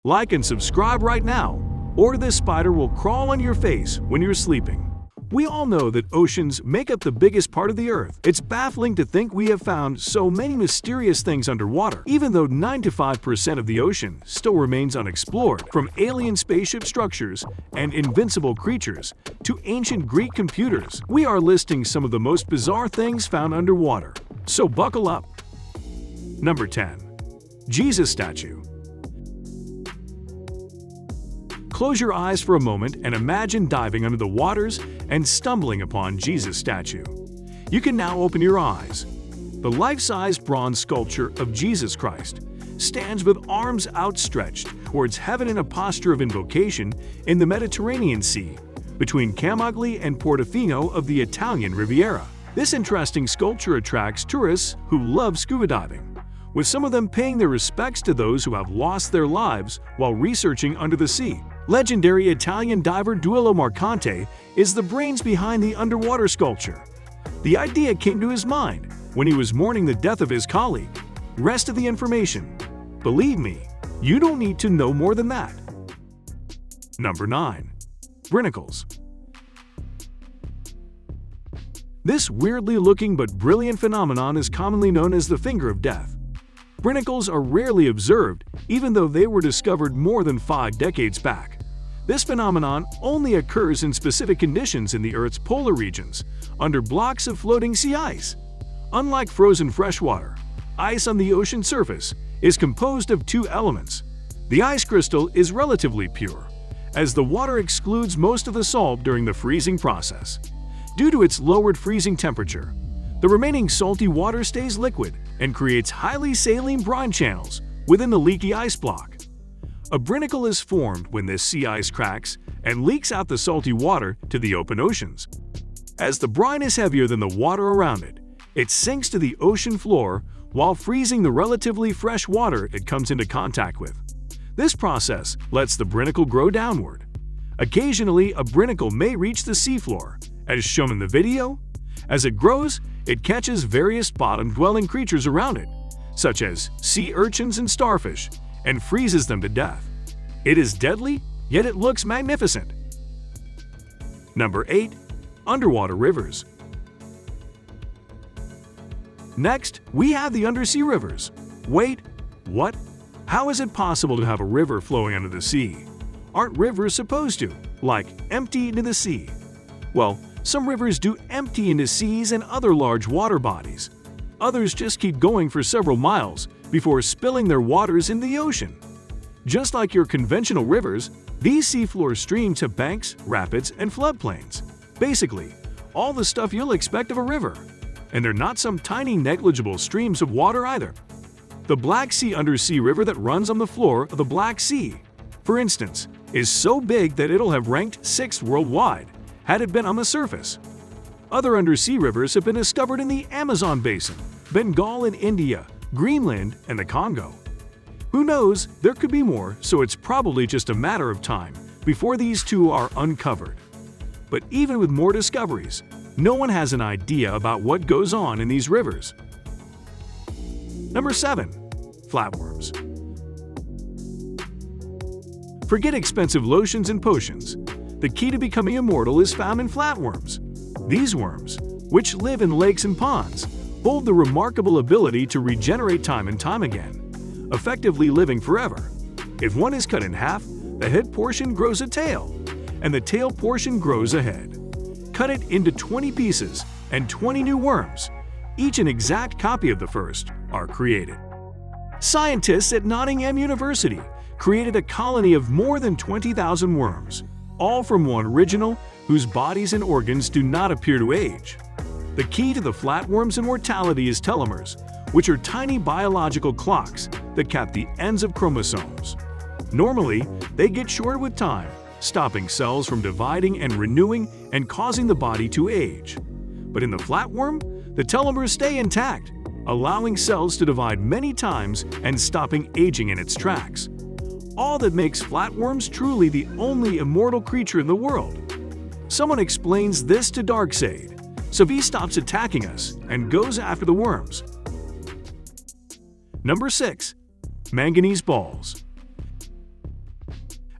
Like and subscribe right now, or this spider will crawl on your face when you're sleeping. We all know that oceans make up the biggest part of the Earth. It's baffling to think we have found so many mysterious things underwater, even though 95% of the ocean still remains unexplored. From alien spaceship structures and invincible creatures to ancient Greek computers, we are listing some of the most bizarre things found underwater. So buckle up. Number 10. Jesus Statue. Close your eyes for a moment and imagine diving under the waters and stumbling upon Jesus' statue. You can now open your eyes. The life-size bronze sculpture of Jesus Christ stands with arms outstretched towards heaven in a posture of invocation in the Mediterranean Sea, between Camogli and Portofino of the Italian Riviera. This interesting sculpture attracts tourists who love scuba diving, with some of them paying their respects to those who have lost their lives while researching under the sea. Legendary Italian diver Duilio Marcante is the brains behind the underwater sculpture. The idea came to his mind when he was mourning the death of his colleague. Rest of the information. Believe me, you don't need to know more than that. Number 9. BRINICLES. This weirdly looking but brilliant phenomenon is commonly known as the finger of death. BRINICLES are rarely observed, even though they were discovered more than 5 decades back. This phenomenon only occurs in specific conditions in the Earth's polar regions, under blocks of floating sea ice. Unlike frozen freshwater, ice on the ocean surface is composed of 2 elements. The ice crystal is relatively pure, as the water excludes most of the salt during the freezing process. Due to its lowered freezing temperature, the remaining salty water stays liquid and creates highly saline brine channels within the leaky ice block. A brinicle is formed when this sea ice cracks and leaks out the salty water to the open oceans. As the brine is heavier than the water around it, it sinks to the ocean floor while freezing the relatively fresh water it comes into contact with. This process lets the brinicle grow downward. Occasionally, a brinicle may reach the seafloor, as shown in the video. As it grows, it catches various bottom-dwelling creatures around it, such as sea urchins and starfish, and freezes them to death. It is deadly, yet it looks magnificent. Number 8. Underwater rivers. Next, we have the undersea rivers. Wait, what? How is it possible to have a river flowing under the sea? Aren't rivers supposed to, like, empty into the sea? Well, some rivers do empty into seas and other large water bodies. Others just keep going for several miles before spilling their waters in the ocean. Just like your conventional rivers, these seafloor streams have banks, rapids, and floodplains. Basically, all the stuff you'll expect of a river. And they're not some tiny negligible streams of water either. The Black Sea undersea river that runs on the floor of the Black Sea, for instance, is so big that it'll have ranked 6th worldwide had it been on the surface. Other undersea rivers have been discovered in the Amazon basin, Bengal in India, Greenland, and the Congo. Who knows, there could be more, so it's probably just a matter of time before these two are uncovered. But even with more discoveries, no one has an idea about what goes on in these rivers. Number 7. Flatworms. Forget expensive lotions and potions. The key to becoming immortal is found in flatworms. These worms, which live in lakes and ponds, hold the remarkable ability to regenerate time and time again, effectively living forever. If one is cut in half, the head portion grows a tail, and the tail portion grows a head. Cut it into 20 pieces, and 20 new worms, each an exact copy of the first, are created. Scientists at Nottingham University created a colony of more than 20,000 worms, all from one original whose bodies and organs do not appear to age. The key to the flatworm's immortality is telomeres, which are tiny biological clocks that cap the ends of chromosomes. Normally, they get shorter with time, stopping cells from dividing and renewing and causing the body to age. But in the flatworm, the telomeres stay intact, allowing cells to divide many times and stopping aging in its tracks. All that makes flatworms truly the only immortal creature in the world. Someone explains this to Darkseid, so he stops attacking us and goes after the worms. Number 6. Manganese balls.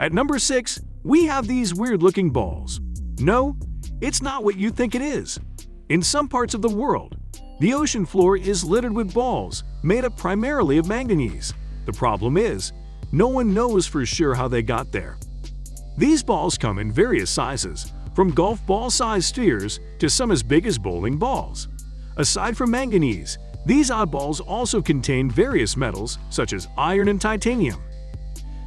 At number 6, we have these weird-looking balls. No, it's not what you think it is. In some parts of the world, the ocean floor is littered with balls made up primarily of manganese. The problem is, no one knows for sure how they got there. These balls come in various sizes, from golf ball-sized spheres to some as big as bowling balls. Aside from manganese, these oddballs also contain various metals such as iron and titanium.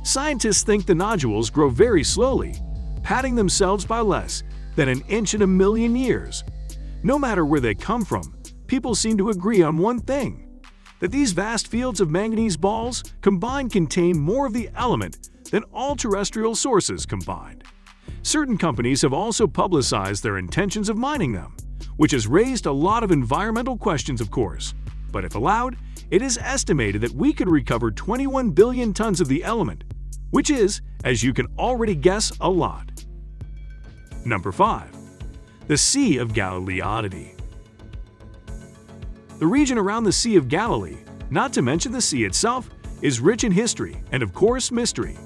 Scientists think the nodules grow very slowly, padding themselves by less than an inch in a million years. No matter where they come from, people seem to agree on one thing: that these vast fields of manganese balls combined contain more of the element than all terrestrial sources combined. Certain companies have also publicized their intentions of mining them, which has raised a lot of environmental questions, of course. But if allowed, it is estimated that we could recover 21 billion tons of the element, which is, as you can already guess, a lot. Number 5. The Sea of Galilee Oddity. The region around the Sea of Galilee, not to mention the sea itself, is rich in history and, of course, mystery.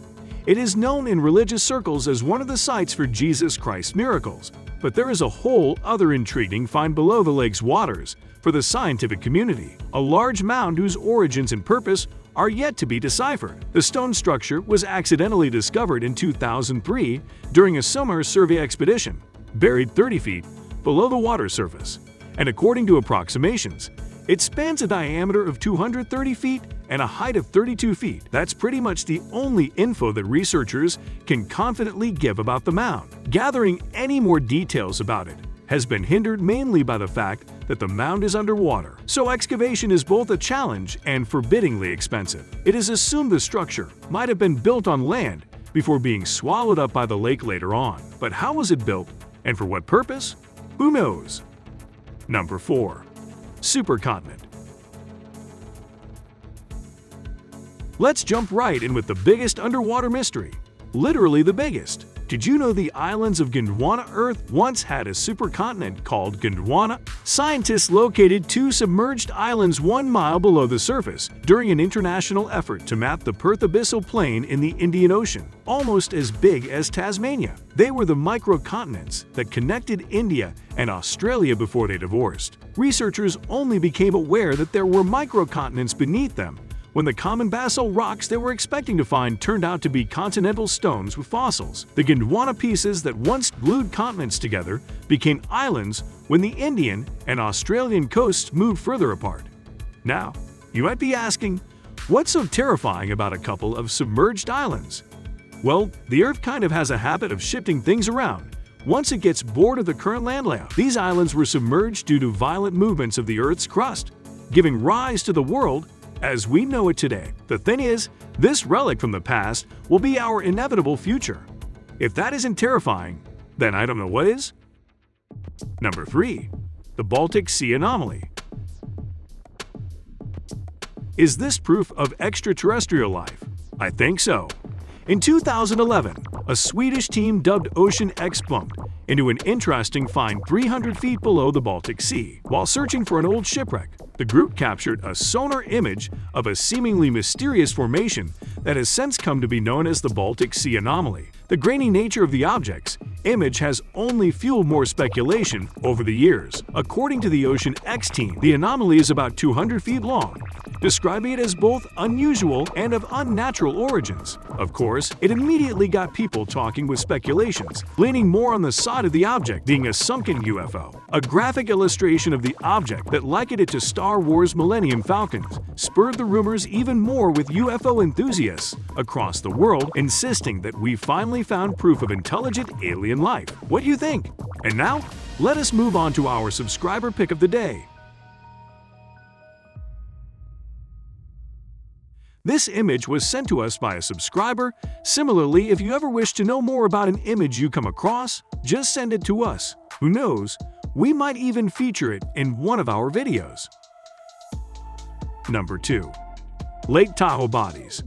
It is known in religious circles as one of the sites for Jesus Christ's miracles, but there is a whole other intriguing find below the lake's waters for the scientific community: a large mound whose origins and purpose are yet to be deciphered. The stone structure was accidentally discovered in 2003 during a summer survey expedition, buried 30 feet below the water surface, and according to approximations, it spans a diameter of 230 feet and a height of 32 feet. That's pretty much the only info that researchers can confidently give about the mound. Gathering any more details about it has been hindered mainly by the fact that the mound is underwater, so excavation is both a challenge and forbiddingly expensive. It is assumed the structure might have been built on land before being swallowed up by the lake later on. But how was it built, and for what purpose? Who knows? Number 4. Supercontinent. Let's jump right in with the biggest underwater mystery. Literally the biggest. Did you know the islands of Gondwana Earth once had a supercontinent called Gondwana? Scientists located 2 submerged islands 1 mile below the surface during an international effort to map the Perth Abyssal Plain in the Indian Ocean, almost as big as Tasmania. They were the microcontinents that connected India and Australia before they divorced. Researchers only became aware that there were microcontinents beneath them when the common basalt rocks they were expecting to find turned out to be continental stones with fossils. The Gondwana pieces that once glued continents together became islands when the Indian and Australian coasts moved further apart. Now, you might be asking, what's so terrifying about a couple of submerged islands? Well, the Earth kind of has a habit of shifting things around once it gets bored of the current land layout. These islands were submerged due to violent movements of the Earth's crust, giving rise to the world as we know it today. The thing is, this relic from the past will be our inevitable future. If that isn't terrifying, then I don't know what is. Number 3. The Baltic Sea Anomaly. Is this proof of extraterrestrial life? I think so. In 2011, a Swedish team dubbed Ocean X bumped into an interesting find 300 feet below the Baltic Sea. While searching for an old shipwreck, the group captured a sonar image of a seemingly mysterious formation that has since come to be known as the Baltic Sea Anomaly. The grainy nature of the object's image has only fueled more speculation over the years. According to the Ocean X team, the anomaly is about 200 feet long, describing it as both unusual and of unnatural origins. Of course, it immediately got people talking with speculations, leaning more on the side of the object being a sunken UFO. A graphic illustration of the object that likened it to Star Wars Millennium Falcons spurred the rumors even more, with UFO enthusiasts across the world insisting that we finally found proof of intelligent alien life. What do you think? And now, let us move on to our subscriber pick of the day. This image was sent to us by a subscriber. Similarly, if you ever wish to know more about an image you come across, just send it to us. Who knows, we might even feature it in one of our videos. Number 2. Lake Tahoe Bodies.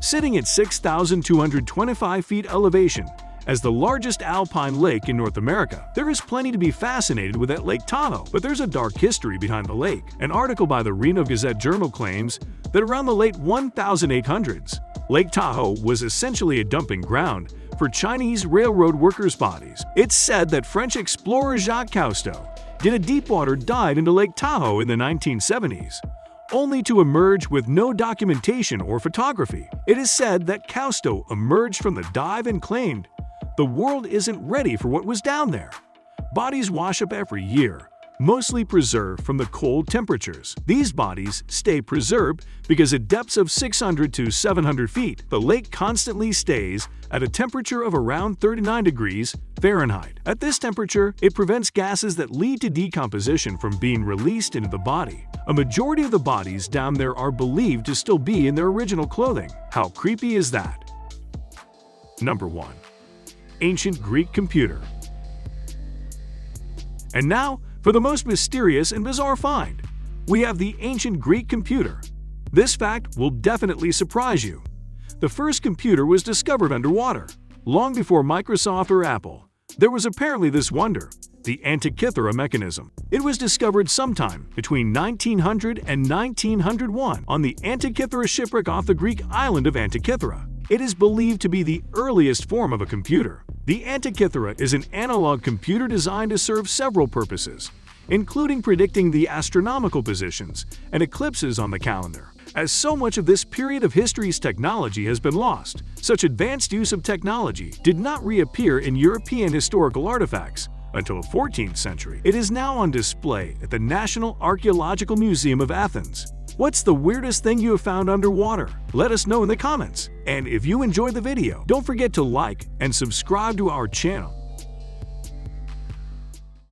Sitting at 6,225 feet elevation, as the largest alpine lake in North America, there is plenty to be fascinated with at Lake Tahoe, but there's a dark history behind the lake. An article by the Reno Gazette Journal claims that around the late 1800s, Lake Tahoe was essentially a dumping ground for Chinese railroad workers' bodies. It's said that French explorer Jacques Cousteau did a deep-water dive into Lake Tahoe in the 1970s, only to emerge with no documentation or photography. It is said that Cousteau emerged from the dive and claimed, "The world isn't ready for what was down there." Bodies wash up every year, mostly preserved from the cold temperatures. These bodies stay preserved because at depths of 600 to 700 feet, the lake constantly stays at a temperature of around 39 degrees Fahrenheit. At this temperature, it prevents gases that lead to decomposition from being released into the body. A majority of the bodies down there are believed to still be in their original clothing. How creepy is that? Number 1. Ancient Greek Computer. And now, for the most mysterious and bizarre find. We have the ancient Greek computer. This fact will definitely surprise you. The first computer was discovered underwater. Long before Microsoft or Apple, there was apparently this wonder, the Antikythera mechanism. It was discovered sometime between 1900 and 1901 on the Antikythera shipwreck off the Greek island of Antikythera. It is believed to be the earliest form of a computer. The Antikythera is an analog computer designed to serve several purposes, including predicting the astronomical positions and eclipses on the calendar. As so much of this period of history's technology has been lost, such advanced use of technology did not reappear in European historical artifacts until the 14th century. It is now on display at the National Archaeological Museum of Athens. What's the weirdest thing you have found underwater? Let us know in the comments. And if you enjoyed the video, don't forget to like and subscribe to our channel.